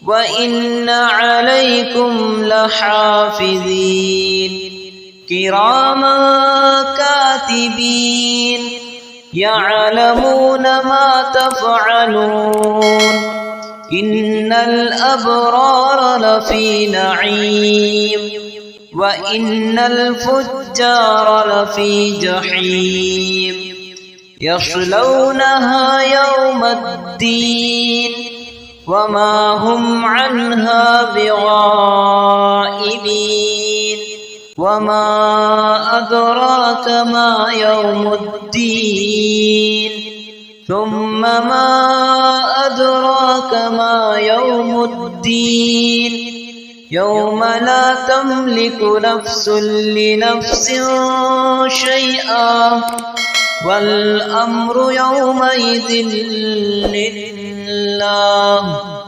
وإن عليكم لحافظين كراما كاتبين يعلمون ما تفعلون إن الأبرار لفي نعيم وإن الفجار لفي جحيم يصلونها يوم الدين وما هم عنها بغائبين وما أدراك ما يوم الدين ثم ما أدراك ما يوم الدين يوم لا تملك نفس لنفس شيئا والأمر يومئذ لله